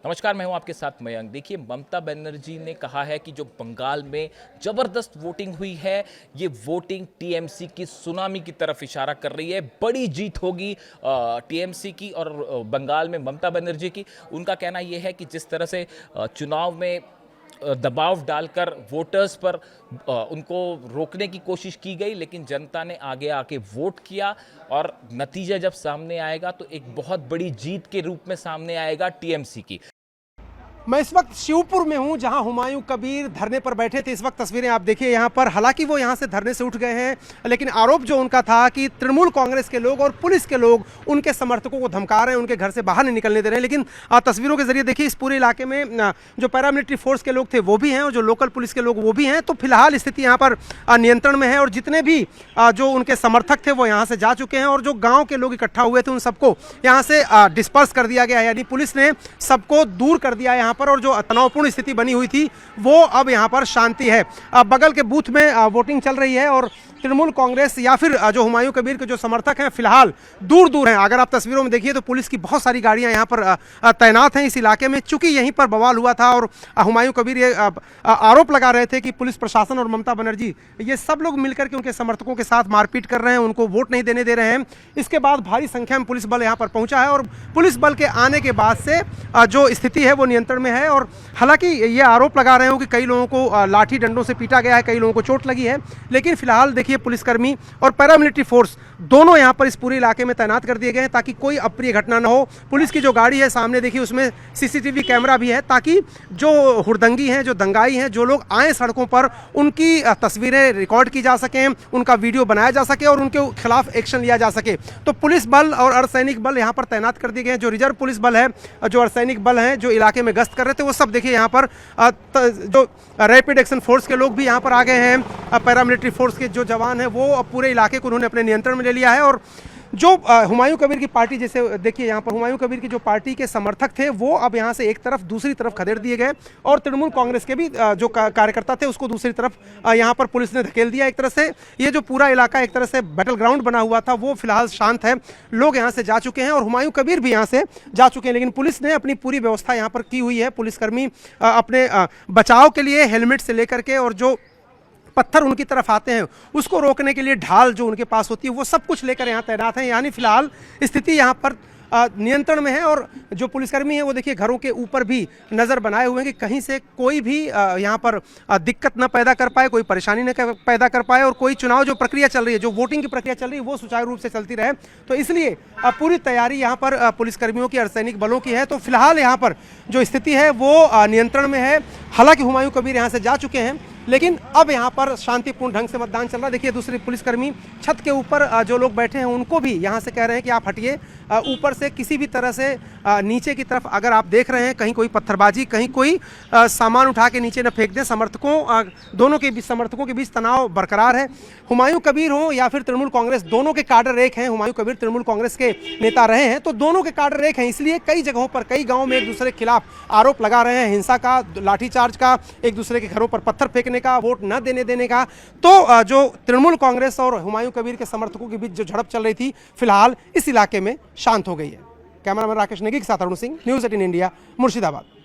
नमस्कार, मैं हूं आपके साथ मयंक। देखिए, ममता बनर्जी ने कहा है कि जो बंगाल में ज़बरदस्त वोटिंग हुई है, ये वोटिंग टीएमसी की सुनामी की तरफ इशारा कर रही है। बड़ी जीत होगी टीएमसी की और बंगाल में ममता बनर्जी की। उनका कहना यह है कि जिस तरह से चुनाव में दबाव डालकर वोटर्स पर उनको रोकने की कोशिश की गई, लेकिन जनता ने आगे आके वोट किया और नतीजा जब सामने आएगा तो एक बहुत बड़ी जीत के रूप में सामने आएगा टीएमसी की। मैं इस वक्त शिवपुर में हूं, जहां हुमायूं कबीर धरने पर बैठे थे। इस वक्त तस्वीरें आप देखिए यहां पर। हालांकि वो यहां से धरने से उठ गए हैं, लेकिन आरोप जो उनका था कि तृणमूल कांग्रेस के लोग और पुलिस के लोग उनके समर्थकों को धमका रहे हैं, उनके घर से बाहर नहीं निकलने दे रहे हैं। लेकिन तस्वीरों के जरिए देखिए, इस पूरे इलाके में जो पैरामिलिट्री फोर्स के लोग थे वो भी हैं और जो लोकल पुलिस के लोग वो भी हैं। तो फिलहाल स्थिति यहाँ पर नियंत्रण में है और जितने भी जो उनके समर्थक थे वो यहाँ से जा चुके हैं और जो गाँव के लोग इकट्ठा हुए थे उन सबको यहाँ से डिस्पर्स कर दिया गया है, यानी पुलिस ने सबको दूर कर दिया यहाँ पर। और जो तनावपूर्ण स्थिति बनी हुई थी वो अब यहाँ पर शांति है। बगल के बूथ में वोटिंग चल रही है और तृणमूल कांग्रेस या फिर जो हुमायूं कबीर के जो समर्थक हैं फिलहाल दूर दूर हैं। अगर आप तस्वीरों में देखिए तो पुलिस की बहुत सारी गाड़ियां यहाँ पर तैनात हैं इस इलाके में, चूंकि यहीं पर बवाल हुआ था और हुमायूं कबीर ये आरोप लगा रहे थे कि पुलिस प्रशासन और ममता बनर्जी ये सब लोग मिलकर के उनके समर्थकों के साथ मारपीट कर रहे हैं, उनको वोट नहीं देने दे रहे हैं। इसके बाद भारी संख्या में पुलिस बल यहाँ पर पहुंचा है और पुलिस बल के आने के बाद से जो स्थिति है वो नियंत्रण में है। और हालांकि ये आरोप लगा रहे हो कि कई लोगों को लाठी डंडों से पीटा गया है, कई लोगों को चोट लगी है, लेकिन फिलहाल देखिए पुलिसकर्मी और पैरामिलिट्री फोर्स दोनों यहां पर इस पूरे इलाके में तैनात कर दिए गए हैं ताकि कोई अप्रिय घटना न हो। पुलिस की जो गाड़ी है सामने देखिए उसमें सीसीटीवी कैमरा भी है ताकि जो हुड़दंगी हैं, जो दंगाई हैं, जो लोग आए सड़कों पर उनकी तस्वीरें रिकॉर्ड की जा सकें, उनका वीडियो बनाया जा सके और उनके खिलाफ एक्शन लिया जा सके। तो पुलिस बल और अर्धसैनिक बल यहाँ पर तैनात कर दिए गए हैं। जो रिजर्व पुलिस बल है, जो अर्धसैनिक बल हैं जो इलाके में गश्त कर रहे थे, वो सब देखिए यहाँ पर जो रैपिड एक्शन फोर्स के लोग भी यहाँ पर आ गए हैं। पैरामिलिट्री फोर्स के जो जवान हैं वो पूरे इलाके को उन्होंने अपने नियंत्रण में ले लिया है। और जो हुमायूं कबीर की पार्टी, जैसे देखिए यहाँ पर हुमायूं कबीर की जो पार्टी के समर्थक थे वो अब यहाँ से एक तरफ दूसरी तरफ खदेड़ दिए गए और तृणमूल कांग्रेस के भी जो कार्यकर्ता थे उसको दूसरी तरफ यहाँ पर पुलिस ने धकेल दिया। एक तरह से ये जो पूरा इलाका एक तरह से बैटल ग्राउंड बना हुआ था वो फिलहाल शांत है, लोग यहाँ से जा चुके हैं और हुमायूं कबीर भी यहाँ से जा चुके हैं। लेकिन पुलिस ने अपनी पूरी व्यवस्था यहाँ पर की हुई है। पुलिसकर्मी अपने बचाव के लिए हेलमेट से लेकर के और जो पत्थर उनकी तरफ आते हैं उसको रोकने के लिए ढाल जो उनके पास होती है वो सब कुछ लेकर यहाँ तैनात हैं। यानी फिलहाल स्थिति यहाँ पर नियंत्रण में है। और जो पुलिसकर्मी हैं वो देखिए घरों के ऊपर भी नज़र बनाए हुए हैं कि कहीं से कोई भी यहाँ पर दिक्कत न पैदा कर पाए, कोई परेशानी न पैदा कर पाए और कोई चुनाव जो प्रक्रिया चल रही है, जो वोटिंग की प्रक्रिया चल रही है वो सुचारू रूप से चलती रहे। तो इसलिए पूरी तैयारी यहाँ पर पुलिसकर्मियों की, अर्धसैनिक बलों की है। तो फिलहाल यहाँ पर जो स्थिति है वो नियंत्रण में है। हालांकि हुमायूं कबीर यहाँ से जा चुके हैं लेकिन अब यहाँ पर शांतिपूर्ण ढंग से मतदान चल रहा है। देखिए दूसरे पुलिसकर्मी छत के ऊपर जो लोग बैठे हैं उनको भी यहाँ से कह रहे हैं कि आप हटिए। ऊपर से किसी भी तरह से नीचे की तरफ अगर आप देख रहे हैं कहीं कोई पत्थरबाजी, कहीं कोई सामान उठा के नीचे न फेंक दें। दोनों के बीच समर्थकों के बीच तनाव बरकरार है। हुमायूं कबीर हो या फिर तृणमूल कांग्रेस, दोनों के काडर एक हैं। हुमायूं कबीर तृणमूल कांग्रेस के नेता रहे हैं तो दोनों के काडर एक हैं, इसलिए कई जगहों पर, कई गाँव में एक दूसरे के खिलाफ आरोप लगा रहे हैं, हिंसा का, लाठीचार्ज का, एक दूसरे के घरों पर पत्थर फेंकने का, वोट न देने का। तो जो तृणमूल कांग्रेस और हुमायूं कबीर के समर्थकों के बीच जो झड़प चल रही थी फिलहाल इस इलाके में शांत हो गई है। कैमरामैन राकेश नेगी के साथ अरुण सिंह, न्यूज़ 18 इंडिया, मुर्शिदाबाद।